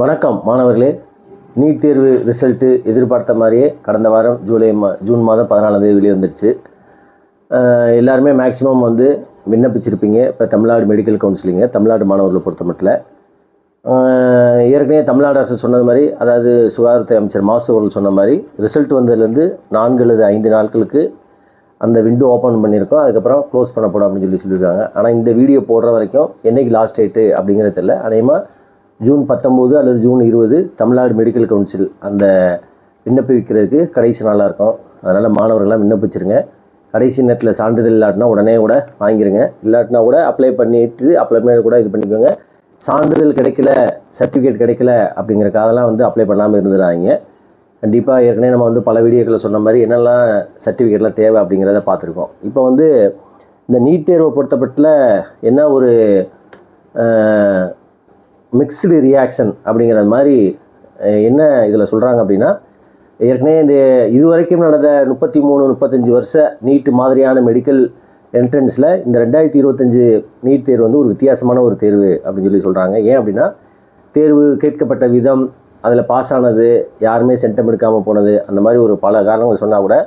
வணக்கம் மாணவர்களே. நீட் தேர்வு ரிசல்ட்டு எதிர்பார்த்த மாதிரியே கடந்த வாரம் ஜூன் மாதம் 14ஆம் தேதி வெளியே வந்துருச்சு. எல்லாருமே மேக்ஸிமம் விண்ணப்பிச்சிருப்பீங்க. இப்போ தமிழ்நாடு மெடிக்கல் கவுன்சிலிங்க தமிழ்நாடு மாணவர்களை பொறுத்த மட்டும் ஏற்கனவே தமிழ்நாடு அரசு சொன்னது மாதிரி, அதாவது சுகாதாரத்துறை அமைச்சர் மாசு அவர்கள் சொன்ன மாதிரி ரிசல்ட் வந்ததுலேருந்து 4 அல்லது 5 நாட்களுக்கு அந்த விண்டோ ஓப்பன் பண்ணியிருக்கோம். அதுக்கப்புறம் க்ளோஸ் பண்ணப்படும் அப்படின்னு சொல்லியிருக்காங்க. ஆனால் இந்த வீடியோ போடுற வரைக்கும் என்றைக்கு லாஸ்ட் டேட்டு அப்படிங்கிறது தெரியல. அநேகமாக ஜூன் 19 அல்லது ஜூன் 20 தமிழ்நாடு மெடிக்கல் கவுன்சில் அந்த விண்ணப்பிக்கிறதுக்கு கடைசி நாளாக இருக்கும். அதனால் மாணவர்கள்லாம் விண்ணப்பிச்சிருங்க. கடைசி நேரத்தில் சான்றிதழ் இல்லாட்டினா உடனே கூட வாங்கிடுங்க. இல்லாட்டினா கூட அப்ளை பண்ணிட்டு அப்ளை கூட இது பண்ணிக்கோங்க. சான்றிதழ் கிடைக்கல, சர்டிஃபிகேட் கிடைக்கல அப்படிங்கிறக்காகலாம் அப்ளை பண்ணாமல் இருந்துடாதீங்க. கண்டிப்பாக ஏற்கனவே நம்ம பல வீடியோக்களில் சொன்ன மாதிரி என்னெல்லாம் சர்டிஃபிகேட்லாம் தேவை அப்படிங்கிறத பார்த்துருக்கோம். இப்போ இந்த நீட் தேர்வை பொறுத்தப்பட்டில் என்ன ஒரு மிக்ஸ்டு ரியாக்ஷன் அப்படிங்கிற மாதிரி என்ன இதில் சொல்கிறாங்க அப்படின்னா, ஏற்கனவே இது வரைக்கும் நடந்த 33-35 வருஷ நீட்டு மாதிரியான மெடிக்கல் என்ட்ரன்ஸில் இந்த 2025 நீட் தேர்வு ஒரு வித்தியாசமான ஒரு தேர்வு அப்படின்னு சொல்கிறாங்க. ஏன் அப்படின்னா, தேர்வு கேட்கப்பட்ட விதம், அதில் பாஸ் ஆனது, யாருமே சென்டம் எடுக்காமல் போனது, அந்த மாதிரி ஒரு பல காரணங்கள் சொன்னால் கூட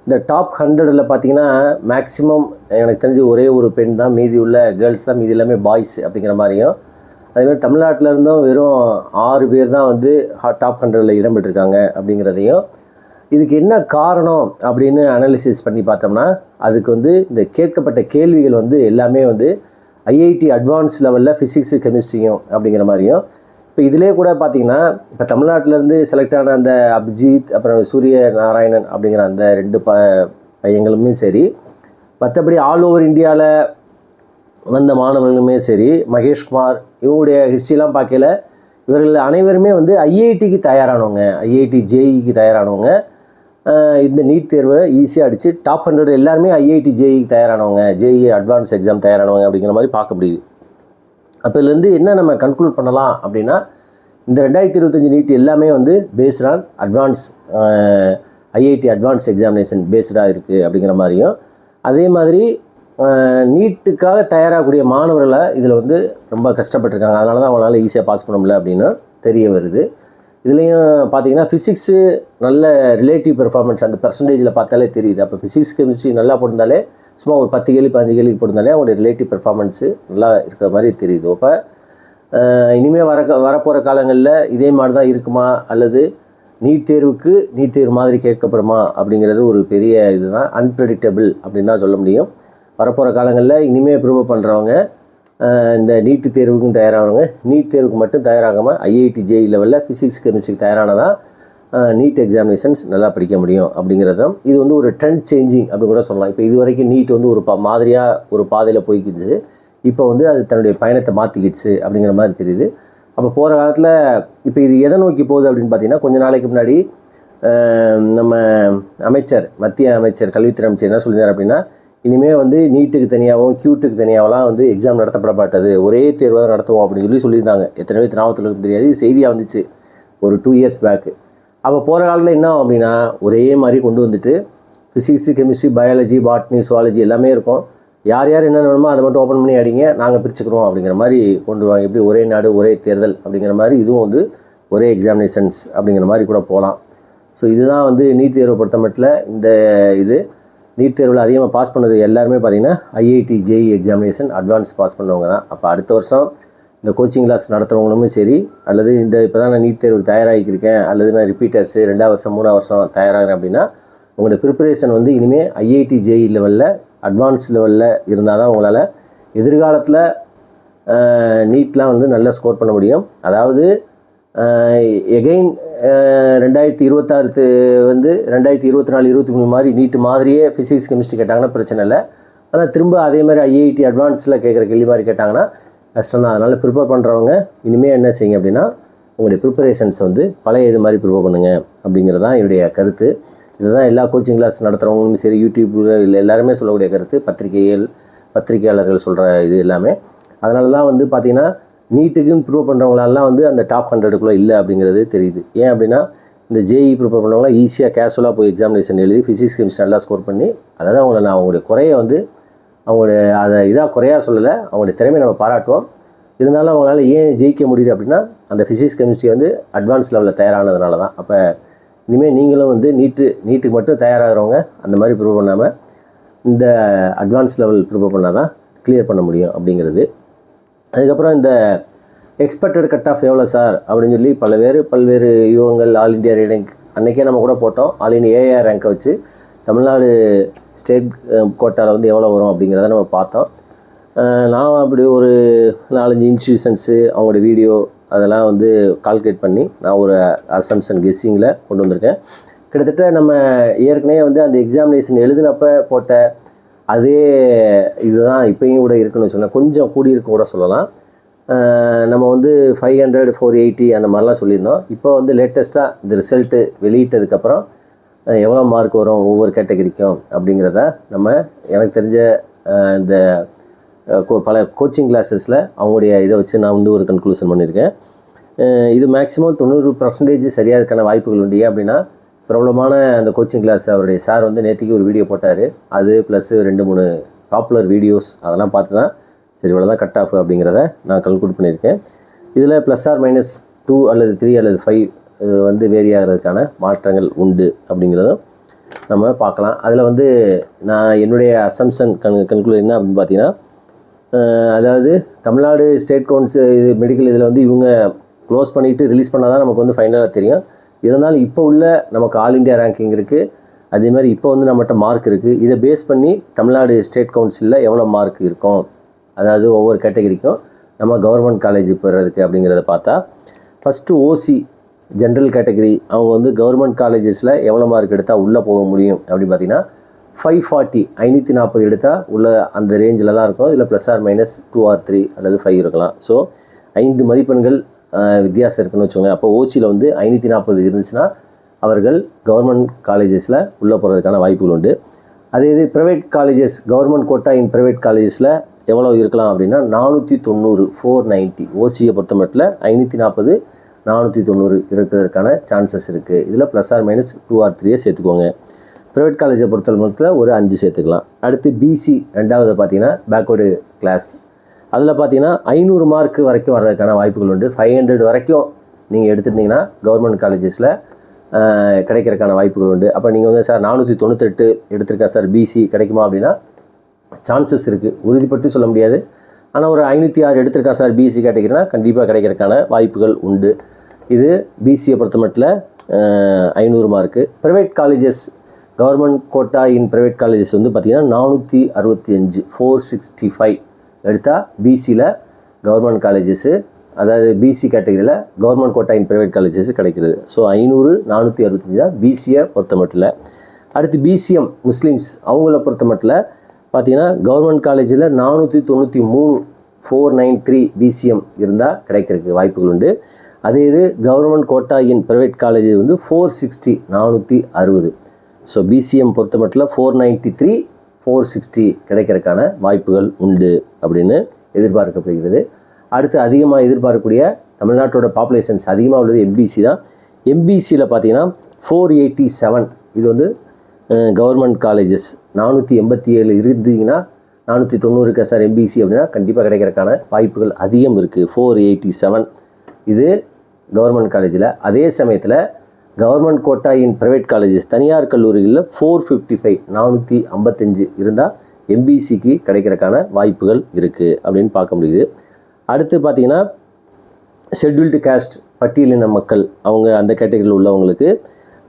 இந்த டாப் 100ல் பார்த்தீங்கன்னா மேக்ஸிமம் எனக்கு தெரிஞ்சு ஒரே ஒரு பெண் தான், மீதி உள்ள கேர்ள்ஸ் தான், மீதி எல்லாமே பாய்ஸ் அப்படிங்கிற மாதிரியும், அதேமாதிரி தமிழ்நாட்டில் இருந்தும் வெறும் 6 பேர் தான் டாப் 100ல் இடம் பெற்றிருக்காங்க அப்படிங்கிறதையும், இதுக்கு என்ன காரணம் அப்படின்னு அனாலிசிஸ் பண்ணி பார்த்தோம்னா, அதுக்கு இந்த கேட்கப்பட்ட கேள்விகள் எல்லாமே ஐஐடி அட்வான்ஸ் லெவலில் ஃபிசிக்ஸு கெமிஸ்ட்ரியும் அப்படிங்கிற மாதிரியும். இப்போ இதிலே கூட பார்த்திங்கன்னா, இப்போ தமிழ்நாட்டிலேருந்து செலக்ட் ஆன அந்த அபிஜித், அப்புறம் சூரிய நாராயணன் அப்படிங்கிற அந்த 2 பையங்களுமே சரி, மற்றபடி ஆல் ஓவர் இந்தியாவில் வந்த மாணவர்களுமே சரி, மகேஷ்குமார், இவங்களுடைய ஹிஸ்ட்ரிலாம் பார்க்கல, இவர்கள் அனைவருமே ஐஐடிக்கு தயாரானவங்க, ஐஐடி ஜேஇக்கு தயாரானவங்க. இந்த நீட் தேர்வை ஈஸியாக அடித்து டாப் 100 எல்லாருமே ஐஐடி ஜேஇக்கு தயாரானவங்க, ஜேஇ அட்வான்ஸ் எக்ஸாம் தயாரானவங்க அப்படிங்கிற மாதிரி பார்க்க முடியுது. அப்போ இதுலேருந்து என்ன நம்ம கன்க்ளூட் பண்ணலாம் அப்படின்னா, இந்த 2025 நீட் எல்லாமே based on advance IIT advance examination பேஸ்டாக இருக்குது அப்படிங்கிற மாதிரியும், அதே மாதிரி நீட்டுக்காக தயாராகக்கூடிய மாணவர்களை இதில் ரொம்ப கஷ்டப்பட்டுருக்காங்க. அதனால தான் அவங்களால ஈஸியாக பாஸ் பண்ண முடியல அப்படின்னு தெரிய வருது. இதுலேயும் பார்த்தீங்கன்னா ஃபிசிக்ஸு நல்ல ரிலேட்டிவ் பெர்ஃபார்மன்ஸ் அந்த பர்சன்டேஜில் பார்த்தாலே தெரியுது. அப்போ ஃபிசிக்ஸ் கெமிஸ்ட்ரி நல்லா போட்டிருந்தாலே, சும்மா ஒரு 10 கேள்வி 15 கேள்வி போட்டிருந்தாலே அவங்களுடைய ரிலேட்டிவ் பெர்ஃபார்மன்ஸு நல்லா இருக்கிற மாதிரி தெரியுது. அப்போ இனிமேல் வரப்போகிற காலங்களில் இதே மாதிரி தான் இருக்குமா, அல்லது நீட் தேர்வு மாதிரி கேட்கப்படுமா அப்படிங்கிறது ஒரு பெரிய இதுதான், அன்பிரடிக்டபிள் அப்படின்னு தான் சொல்ல முடியும். வரப்போகிற காலங்களில் இனிமேல் ப்ரூவ் பண்ணுறவங்க இந்த நீட்டு தேர்வுக்கும் தயாராகிறவங்க நீட் தேர்வுக்கு மட்டும் தயாராகாமல் ஐஐடி ஜேஇ லெவலில் ஃபிசிக்ஸ் கெமிஸ்ட்ரிக்கு தயாரானதான் நீட் எக்ஸாமினேஷன்ஸ் நல்லா படிக்க முடியும் அப்படிங்கிறதும். இது ஒரு ட்ரெண்ட் சேஞ்சிங் அப்படின்னு கூட சொல்லலாம். இப்போ இது வரைக்கும் நீட் ஒரு மாதிரியாக ஒரு பாதையில் போய்க்கிடுச்சு. இப்போ அது தன்னுடைய பயணத்தை மாற்றிக்கிடுச்சு அப்படிங்கிற மாதிரி தெரியுது. அப்போ போகிற காலத்தில் இப்போ இது எதை நோக்கி போகுது அப்படின்னு பார்த்தீங்கன்னா, கொஞ்சம் நாளைக்கு முன்னாடி நம்ம மத்திய அமைச்சர் கல்வித்துறை அமைச்சர் என்ன சொல்லியிருந்தார் அப்படின்னா, இனிமேல் நீட்டுக்கு தனியாகவும் கியூட்டுக்கு தனியாகலாம் எக்ஸாம் நடத்தப்படப்பட்டது, ஒரே தேர்வாக நடத்துவோம் அப்படின்னு சொல்லியிருந்தாங்க. எத்தனை பேர் ஞாபகத்தில் இருக்கும் தெரியாது, செய்தியாக வந்துச்சு ஒரு 2 இயர்ஸ் பேக்கு. அப்போ போகிற காலத்தில் என்ன அப்படின்னா, ஒரே மாதிரி கொண்டு வந்துட்டு physics chemistry biology botany zoology எல்லாமே இருக்கும், யார் என்ன வேணுமோ அதை மட்டும் ஓப்பன் பண்ணி அடிங்க, நாங்கள் பிரிச்சுக்கிறோம் அப்படிங்கிற மாதிரி கொண்டு வாங்க. எப்படி ஒரே நாடு ஒரே தேர்தல் அப்படிங்கிற மாதிரி இதுவும் ஒரே எக்ஸாமினேஷன்ஸ் அப்படிங்கிற மாதிரி கூட போகலாம். ஸோ இதுதான் நீட் தேர்வை பொறுத்த மட்டும் இந்த நீட் தேர்வில் அதிகமாக பாஸ் பண்ணது எல்லாருமே பார்த்திங்கன்னா IIT JEE examination advance pass பண்ணவங்க தான். அப்போ அடுத்த வருஷம் இந்த கோச்சிங் கிளாஸ் நடத்துகிறவங்களுமே சரி, அல்லது இப்போ தான் நான் நீட் தேர்வுக்கு தயாராகிருக்கேன், அல்லது நான் ரிப்பீட்டர்ஸு 2ஆவது வருஷம் 3ஆவது வருஷம் தயாராகிறேன் அப்படின்னா, உங்களோட ப்ரிப்பரேஷன் இனிமேல் ஐஐடி ஜேஇ லெவலில் அட்வான்ஸ் லெவலில் இருந்தால் தான் உங்களால் எதிர்காலத்தில் நீட்லாம் நல்லா ஸ்கோர் பண்ண முடியும். அதாவது எகெயின் 2026 2024 23 மாதிரி நீட்டு மாதிரியே ஃபிசிக்ஸ் கெமிஸ்ட்ரி கேட்டாங்கன்னா பிரச்சனை இல்லை. ஆனால் திரும்ப அதே மாதிரி ஐஐடி அட்வான்ஸில் கேட்குற கேள்வி மாதிரி கேட்டாங்கன்னா கஷ்டம் தான். அதனால் ப்ரிப்பேர் பண்ணுறவங்க இனிமேல் என்ன செய்யுங்க அப்படின்னா, உங்களுடைய ப்ரிப்பரேஷன்ஸ் பழைய இது மாதிரி ப்ரிப்பேர் பண்ணுங்கள் அப்படிங்கிறது தான் என்னுடைய கருத்து. இதுதான் எல்லா கோச்சிங் கிளாஸ் நடத்துகிறவங்களும் சரி, யூடியூப்பில் இல்லை எல்லாருமே சொல்லக்கூடிய கருத்து, பத்திரிகையாளர்கள் சொல்கிற இது எல்லாமே. அதனால தான் பார்த்திங்கன்னா நீட்டுக்குன்னு ப்ரிப்பேர் பண்ணுறவங்களெல்லாம் அந்த டாப் 100க்குள்ளே இல்லை அப்படிங்கிறது தெரியுது. ஏன் அப்படின்னா, இந்த ஜேஇ ப்ரிப்பேர் பண்ணவங்களாம் ஈஸியாக கேஷுவலாக போய் எக்ஸாமினேஷன் எழுதி ஃபிசிக்ஸ் கெமிஸ்ட்ரி நல்லா ஸ்கோர் பண்ணி, அதாவது அவங்களுடைய குறையை அவங்களுடைய அதை குறையாக சொல்லலை, அவங்களுடைய திறமையை நம்ம பாராட்டுவோம். இருந்தாலும் அவங்களால ஏன் ஜெயிக்க முடியுது அப்படின்னா அந்த ஃபிசிக்ஸ் கெமிஸ்ட்ரி வந்து அட்வான்ஸ் லெவலில் தயாரானதுனால தான். அப்போ இனிமேல் நீங்களும் வந்து நீட்டுக்கு மட்டும் தயாராகிறவங்க அந்த மாதிரி ப்ரிப்பேர் பண்ணாமல் இந்த அட்வான்ஸ் லெவல் ப்ரிப்பேர் பண்ணால் தான் கிளியர் பண்ண முடியும் அப்படிங்கிறது. அதுக்கப்புறம் இந்த எக்ஸ்பெக்டட் கட் ஆஃப் எவ்வளோ சார் அப்படின்னு சொல்லி பல்வேறு யுவங்கள் ஆல் இண்டியா ரேங்க் அன்றைக்கே நம்ம கூட போட்டோம். ஆல் இண்டியா ஏஆர் ரேங்கை வச்சு தமிழ்நாடு ஸ்டேட் கோட்டாவில் வந்து எவ்வளோ வரும் அப்படிங்கிறத நம்ம பார்த்தோம். நான் அப்படி ஒரு 4-5 இன்ஸ்டியூஷன்ஸு அவங்களோட வீடியோ அதெல்லாம் வந்து கால்குலேட் பண்ணி நான் ஒரு அசம்ஷன் கெஸ்ஸிங்கில் கொண்டு வந்திருக்கேன். கிட்டத்தட்ட நம்ம ஏற்கனவே வந்து அந்த எக்ஸாமினேஷன் எழுதினப்போ போட்ட அதே இதுதான் இப்போயும் கூட இருக்குன்னு சொன்னால் கொஞ்சம் கூடியிருக்க கூட சொல்லலாம். நம்ம வந்து 500 480 அந்த மாதிரிலாம் சொல்லியிருந்தோம். இப்போ வந்து லேட்டஸ்ட்டாக இந்த ரிசல்ட்டு வெளியிட்டதுக்கப்புறம் எவ்வளோ மார்க் வரும் ஒவ்வொரு கேட்டகரிக்கும் அப்படிங்கிறத நம்ம எனக்கு தெரிஞ்ச இந்த பல கோச்சிங் கிளாஸஸில் அவங்களுடைய இதை வச்சு நான் வந்து ஒரு கன்க்ளூஷன் பண்ணியிருக்கேன். இது மேக்ஸிமம் 90% சரியாக இருக்கான வாய்ப்புகள் உண்டு. அப்படின்னா பிரபலமான அந்த கோச்சிங் கிளாஸ் அவருடைய சார் வந்து நேற்றுக்கு ஒரு வீடியோ போட்டார். அது ப்ளஸ் 2-3 பாப்புலர் வீடியோஸ் அதெல்லாம் பார்த்து தான் சரி இவ்வளோ தான் கட் ஆஃப் அப்படிங்கிறத நான் கன்க்ளூட் பண்ணியிருக்கேன். இதில் +2 அல்லது 3 அல்லது 5 வந்து வேரி ஆகிறதுக்கான மாற்றங்கள் உண்டு அப்படிங்கிறதும் நம்ம பார்க்கலாம். அதில் வந்து நான் என்னுடைய அசம்ஷன் கன்க்ளூட் என்ன அப்படின்னு பார்த்தீங்கன்னா, அதாவது தமிழ்நாடு ஸ்டேட் கவுன்ஸ் இது மெடிக்கல் இதில் வந்து இவங்க க்ளோஸ் பண்ணிவிட்டு ரிலீஸ் பண்ணால் தான் நமக்கு வந்து ஃபைனலாக தெரியும். இருந்தாலும் இப்போ உள்ள நமக்கு ஆல் இண்டியா ரேங்கிங் இருக்குது. அதேமாதிரி இப்போ வந்து நம்மகிட்ட மார்க் இருக்குது. இதை பேஸ் பண்ணி தமிழ்நாடு ஸ்டேட் கவுன்சிலில் எவ்வளோ மார்க் இருக்கும், அதாவது ஒவ்வொரு கேட்டகரிக்கும் நம்ம கவர்மெண்ட் காலேஜ் பெறதுக்கு அப்படிங்கிறத பார்த்தா, ஃபஸ்ட்டு ஓசி ஜென்ரல் கேட்டகரி அவங்க வந்து கவர்மெண்ட் காலேஜஸில் எவ்வளோ மார்க் எடுத்தால் உள்ளே போக முடியும் அப்படின்னு பார்த்தீங்கன்னா 540 எடுத்தால் உள்ள அந்த ரேஞ்சில் தான் இருக்கும். இதில் +or -2 or 3 அல்லது 5 இருக்கலாம். ஸோ 5 மதிப்பெண்கள் வித்தியாசம் இருக்குன்னு வச்சுக்கோங்க. அப்போ ஓசியில் வந்து 540 இருந்துச்சுன்னா அவர்கள் கவர்மெண்ட் காலேஜஸில் உள்ளே போகிறதுக்கான வாய்ப்புகள் உண்டு. அதே இது private colleges government quota in private காலேஜஸில் எவ்வளோ இருக்கலாம் அப்படின்னா 490 490 ஓசியை பொறுத்த மட்டும் 540 490 இருக்கிறதுக்கான சான்சஸ் இருக்குது. இதில் +or -2 or 3 சேர்த்துக்கோங்க. ப்ரைவேட் காலேஜை பொறுத்த மட்டும் ஒரு 5 சேர்த்துக்கலாம். அடுத்து பிசி ரெண்டாவது பார்த்தீங்கன்னா பேக்வேர்டு கிளாஸ். அதில் பார்த்தீங்கன்னா 500 மார்க் வரைக்கும் வர்றதுக்கான வாய்ப்புகள் உண்டு. 500 வரைக்கும் நீங்கள் எடுத்துட்டிங்கன்னா கவர்மெண்ட் காலேஜஸில் கிடைக்கிறதுக்கான வாய்ப்புகள் உண்டு. அப்போ நீங்கள் வந்து சார் 498 எடுத்திருக்கேன் சார் பிசி கிடைக்குமா அப்படின்னா சான்சஸ் இருக்குது. உறுதிப்பட்டு சொல்ல முடியாது. ஆனால் ஒரு 506 எடுத்திருக்கேன் சார் பிசி கேட்டகரினா கண்டிப்பாக கிடைக்கிறதுக்கான வாய்ப்புகள் உண்டு. இது பிசியை பொறுத்த மட்டும் 500 mark. Private colleges government quota in private colleges வந்து பார்த்திங்கன்னா 465 465 எடுத்தால் பிசியில் கவர்மெண்ட் காலேஜஸ்ஸு, அதாவது பிசி கேட்டகரியில் government quota in private colleges கிடைக்கிறது. ஸோ 500 465 தான் பிசியை பொறுத்த மட்டும். அடுத்து பிசிஎம் முஸ்லீம்ஸ் அவங்கள பொறுத்த மட்டும் பார்த்திங்கன்னா கவர்மெண்ட் காலேஜில் 493 493 பிசிஎம் இருந்தால் கிடைக்கிறதுக்கு வாய்ப்புகள் உண்டு. அதே இது government quota in private college வந்து 460 460. ஸோ பிசிஎம் பொறுத்த மட்டும் 493 460 கிடைக்கிறதுக்கான வாய்ப்புகள் உண்டு அப்படின்னு எதிர்பார்க்கப்படுகிறது. அடுத்து அதிகமாக எதிர்பார்க்கக்கூடிய தமிழ்நாட்டோட பாப்புலேஷன்ஸ் அதிகமாக உள்ளது எம்பிசி தான். எம்பிசியில் பார்த்தீங்கன்னா 487 இது வந்து கவர்மெண்ட் காலேஜஸ் 487 இருந்தீங்கன்னா 490 இருக்கா சார் எம்பிசி அப்படின்னா கண்டிப்பாக கிடைக்கிறதுக்கான வாய்ப்புகள் அதிகம் இருக்குது. 487 இது கவர்மெண்ட் காலேஜில். அதே சமயத்தில் government quota in private colleges தனியார் கல்லூரிகளில் 455 455 இருந்தால் எம்பிசிக்கு கிடைக்கிறதுக்கான வாய்ப்புகள் இருக்குது அப்படின்னு பார்க்க முடியுது. அடுத்து பார்த்திங்கன்னா ஷெட்யூல்டு காஸ்ட் பட்டியலின மக்கள் அவங்க அந்த கேட்டகரியில் உள்ளவங்களுக்கு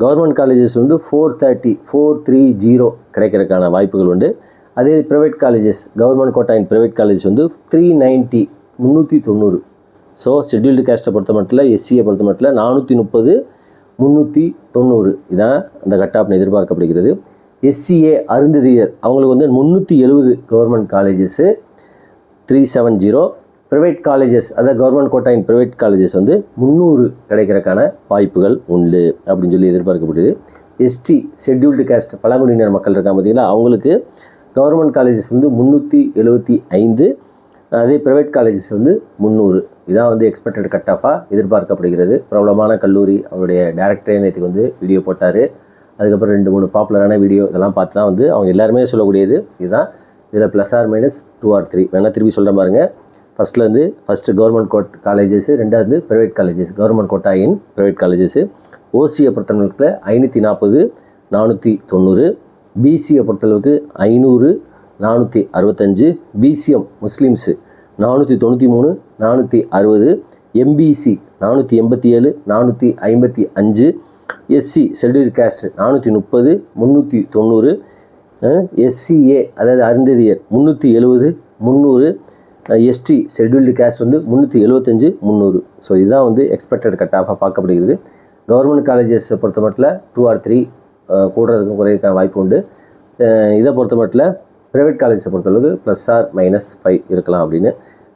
கவர்மெண்ட் காலேஜஸ் வந்து 430 கிடைக்கிறதுக்கான வாய்ப்புகள் உண்டு. அதே private colleges government quota in private colleges வந்து 390 390. ஸோ ஷெட்யூல்டு காஸ்ட்டை பொறுத்த மட்டும் எஸ்சியை பொறுத்த மட்டும் 430 390 இதான் அந்த கட் ஆஃப்னு எதிர்பார்க்கப்படுகிறது. எஸ்சிஏ அருந்ததியர் அவங்களுக்கு வந்து 370 கவர்மெண்ட் காலேஜஸ்ஸு 370. ப்ரைவேட் காலேஜஸ் அதாவது government quota in private colleges வந்து 300 கிடைக்கிறதுக்கான வாய்ப்புகள் உண்டு அப்படின்னு சொல்லி எதிர்பார்க்கப்படுது. எஸ்டி ஷெட்யூல்டு காஸ்ட் பழங்குடியினர் மக்கள் இருக்காங்க பார்த்தீங்களா, அவங்களுக்கு கவர்மெண்ட் காலேஜஸ் வந்து 375. அதே ப்ரைவேட் காலேஜஸ் வந்து 300. இதான் வந்து எக்ஸ்பெக்டட் கட் ஆஃபாக எதிர்பார்க்கப்படுகிறது. பிரபலமான கல்லூரி அவருடைய டைரக்டரே நேற்றுக்கு வந்து வீடியோ போட்டார். அதுக்கப்புறம் 2-3 பாப்புலரான வீடியோ இதெல்லாம் பார்த்து தான் வந்து அவங்க எல்லாருமே சொல்லக்கூடியது இதுதான். இதில் +or -2 or 3 வேணால் திருப்பி சொல்கிற பாருங்க. ஃபஸ்ட்டு கவர்மெண்ட் காலேஜஸ், ரெண்டாவது private colleges, government quota in private colleges. ஓசியை பொறுத்தளவுக்கு 540, 490. பிசியை பொறுத்தளவுக்கு 500, 465. BCM Muslims 493, 460. MBC 487, 455. SC scheduled caste 430, 390. SCA அதாவது Arunthathiyar 370, 300. ST scheduled caste 375, 300. So இதுதான் எக்ஸ்பெக்டட் கட் ஆஃபாக பார்க்கப்படுகிறது. கவர்மெண்ட் காலேஜஸை பொறுத்த மட்டும் 2 or 3 கூடுறதுக்கும் குறையதுக்கான வாய்ப்பு உண்டு. இதை பொறுத்த மட்டும் ப்ரைவேட் காலேஜஸை பொறுத்தளவுக்கு +or-5 இருக்கலாம் அப்படின்னு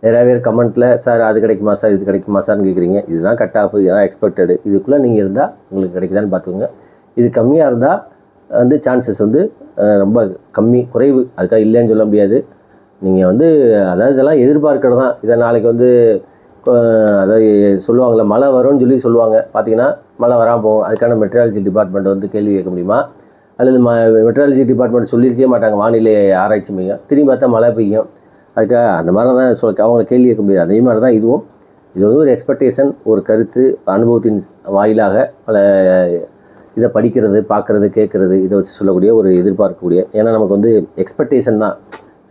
நிறையா பேர் கமெண்ட்டில் சார் அது கிடைக்குமா சார் இது கிடைக்குமா சார்னு கேட்குறீங்க. இதுதான் கட் ஆஃப், இதுதான் எக்ஸ்பெக்டடு. இதுக்குள்ளே நீங்கள் இருந்தால் உங்களுக்கு கிடைக்குதான்னு பார்த்துக்கோங்க. இது கம்மியாக இருந்தால் சான்சஸ் ரொம்ப கம்மி, குறைவு. அதுக்காக இல்லைன்னு சொல்ல முடியாது. நீங்கள் அதாவது இதெல்லாம் எதிர்பார்க்கிறது தான். இதை நாளைக்கு அதாவது சொல்லுவாங்கள்ல, மழை வரும்னு சொல்லுவாங்க. பார்த்தீங்கன்னா மழை வராமல் போகும். அதுக்கான மெட்ராலஜி டிபார்ட்மெண்ட் கேள்வி கேட்க முடியுமா? அல்லது மெட்ராலஜி டிபார்ட்மெண்ட் சொல்லியிருக்கவே மாட்டாங்க, வானிலை ஆராய்ச்சி மையம். திரும்பி பார்த்தா மழை பெய்யும். அதுக்காக அந்த மாதிரி தான் அவங்க கேள்வி கேட்க முடியாது. அதே மாதிரி தான் இதுவும். இது ஒரு எக்ஸ்பெக்டேஷன், ஒரு கருத்து, அனுபவத்தின் வாயிலாக பல இதை படிக்கிறது, பார்க்குறது, கேட்குறது, இதை வச்சு சொல்லக்கூடிய ஒரு எதிர்பார்க்கக்கூடிய. ஏன்னா நமக்கு எக்ஸ்பெக்டேஷன் தான்,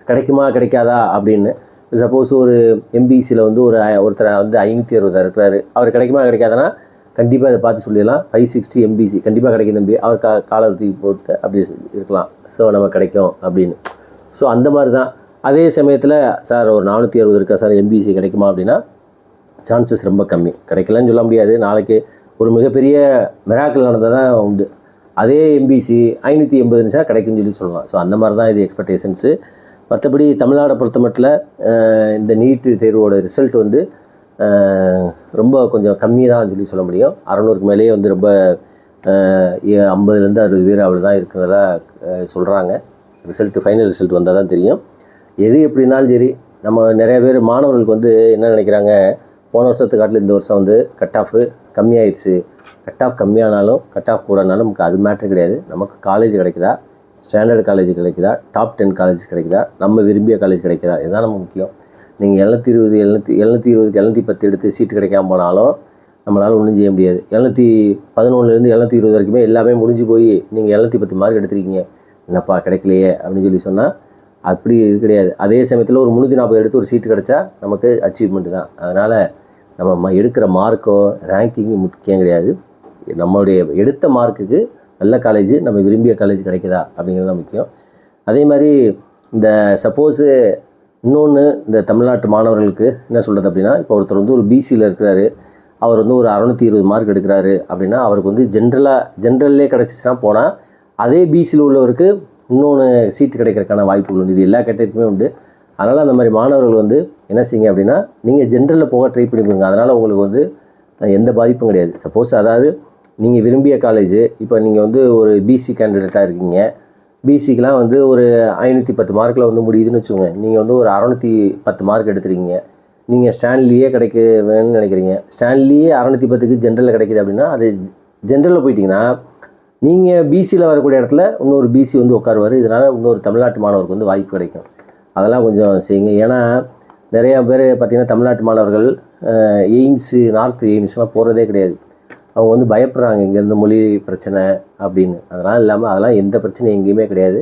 கிடைக்குமா கிடைக்காதா அப்படின்னு. சப்போஸ் ஒரு எம்பிசியில் ஒருத்தர் 560 இருக்கிறாரு, அவர் கிடைக்குமா கிடைக்காதுன்னா கண்டிப்பாக அதை பார்த்து சொல்லிடலாம். 560 எம்பிசி கண்டிப்பாக கிடைக்கும் தம்பி, அவர் காலை தூக்கி போட்டு அப்படி இருக்கலாம். ஸோ நம்ம கிடைக்கும் அப்படின்னு. ஸோ அந்த மாதிரி தான். அதே சமயத்தில் சார் ஒரு 460 இருக்கா சார், எம்பிசி கிடைக்குமா அப்படின்னா சான்சஸ் ரொம்ப கம்மி. கிடைக்கலன்னு சொல்ல முடியாது. நாளைக்கு ஒரு மிகப்பெரிய மிராக்கிள் நடந்தால் தான் உண்டு. அதே எம்பிசி 580 இருந்துச்சா கிடைக்குன்னு சொல்லலாம். ஸோ அந்த மாதிரி தான் இது எக்ஸ்பெக்டேஷன்ஸு. மற்றபடி தமிழ்நாடை பொறுத்த மட்டும் இந்த நீட்டு தேர்வோட ரிசல்ட் ரொம்ப கொஞ்சம் கம்மி தான் சொல்ல முடியும். 600க்கு மேலேயே ரொம்ப 50லேருந்து 60 பேர் அவ்வளோ தான் இருக்கிறதா சொல்கிறாங்க. ரிசல்ட்டு ஃபைனல் ரிசல்ட் வந்தால் தான் தெரியும். எது எப்படி இருந்தாலும் சரி, நம்ம நிறைய பேர் மாணவர்களுக்கு என்ன நினைக்கிறாங்க, போன வருஷத்துக்கு காட்டில் இந்த வருஷம் கட் ஆஃபு கம்மியாயிடுச்சு. கட் ஆஃப் கம்மியானாலும் கட் ஆஃப் கூடனாலும் நமக்கு அது மேட்ரு கிடையாது. நமக்கு காலேஜ் கிடைக்குதா, ஸ்டாண்டர்ட் காலேஜ் கிடைக்குதா, டாப் 10 காலேஜ் கிடைக்குதா, நம்ம விரும்பிய காலேஜ் கிடைக்குதா, இதுதான் நம்ம முக்கியம். நீங்கள் 720, 710 எடுத்து சீட்டு கிடைக்காம போனாலும் நம்மளால் ஒன்றும் செய்ய முடியாது. 711லேருந்து 720 வரைக்குமே எல்லாமே முடிஞ்சு போய் நீங்கள் 710 மார்க் எடுத்துருக்கீங்க, என்னப்பா கிடைக்கலையே அப்படின்னு சொன்னால் அப்படி இது கிடையாது. அதே சமயத்தில் ஒரு 340 எடுத்து ஒரு சீட்டு கிடைச்சா நமக்கு அச்சீவ்மெண்ட்டு தான். அதனால் நம்ம எடுக்கிற மார்க்கோ ரேங்கிங்கு முக்கியம் கிடையாது. நம்மளுடைய எடுத்த மார்க்குக்கு நல்ல காலேஜ், நம்ம விரும்பிய காலேஜ் கிடைக்குதா அப்படிங்கிறது தான் முக்கியம். அதே மாதிரி இந்த சப்போஸு இன்னொன்று, இந்த தமிழ்நாட்டு மாணவர்களுக்கு என்ன சொல்கிறது அப்படின்னா, இப்போ ஒருத்தர் ஒரு பிசியில் இருக்கிறாரு, அவர் ஒரு 620 மார்க் எடுக்கிறாரு அப்படின்னா அவருக்கு ஜென்ரல்லே கிடச்சிச்சுன்னா போனால், அதே பிசியில் உள்ளவருக்கு இன்னொன்று சீட்டு கிடைக்கிறதுக்கான வாய்ப்புகள் உண்டு. இது எல்லா கேட்டகரிக்குமே உண்டு. அதனால் அந்த மாதிரி மாணவர்கள் என்ன செய்யுங்க அப்படின்னா, நீங்கள் ஜென்ரலில் போக ட்ரை பண்ணிக்கோங்க. அதனால் உங்களுக்கு எந்த பாதிப்பும் கிடையாது. சப்போஸ் அதாவது நீங்கள் விரும்பிய காலேஜ், இப்போ நீங்கள் ஒரு பிசி கேண்டிடேட்டாக இருக்கீங்க, பிசிக்கெலாம் ஒரு 510 மார்க்கில் முடியுதுன்னு வச்சுக்கோங்க. நீங்கள் ஒரு 610 மார்க் எடுத்துருக்கீங்க, நீங்கள் ஸ்டான்லியே கிடைக்க வேணும்னு நினைக்கிறீங்க. ஸ்டான்லியே 610க்கு ஜென்ரலில் கிடைக்கிது அப்படின்னா, அது ஜென்ரலில் போயிட்டிங்கன்னா நீங்கள் பிசியில் வரக்கூடிய இடத்துல இன்னொரு பிசி உட்காருவார். இதனால் இன்னொரு தமிழ்நாட்டு மாணவருக்கு வாய்ப்பு கிடைக்கும். அதெல்லாம் கொஞ்சம் செய்யுங்க. ஏன்னா நிறையா பேர் பார்த்திங்கன்னா தமிழ்நாட்டு மாணவர்கள் எய்ம்ஸு, நார்த் எய்ம்ஸ்லாம் போகிறதே கிடையாது. அவங்க பயப்படுறாங்க, இங்கேருந்து மொழி பிரச்சனை அப்படின்னு. அதனால் இல்லாமல் அதெல்லாம் எந்த பிரச்சனையும் எங்கேயுமே கிடையாது.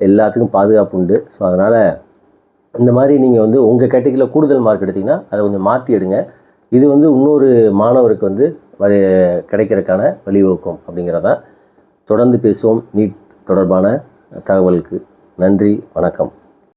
எல்லாத்துக்கும் பாதுகாப்பு உண்டு. ஸோ அதனால் இந்த மாதிரி நீங்கள் உங்கள் கேட்டகரியில் கூடுதல் மார்க் எடுத்திங்கன்னா அதை கொஞ்சம் மாற்றி எடுங்க. இது இன்னொரு மாணவருக்கு கிடைக்கிறதுக்கான வழிவகுக்கும் அப்படிங்கிறதான். தொடர்ந்து பேசுவோம் நீட் தொடர்பான தகவலுக்கு. நன்றி, வணக்கம்.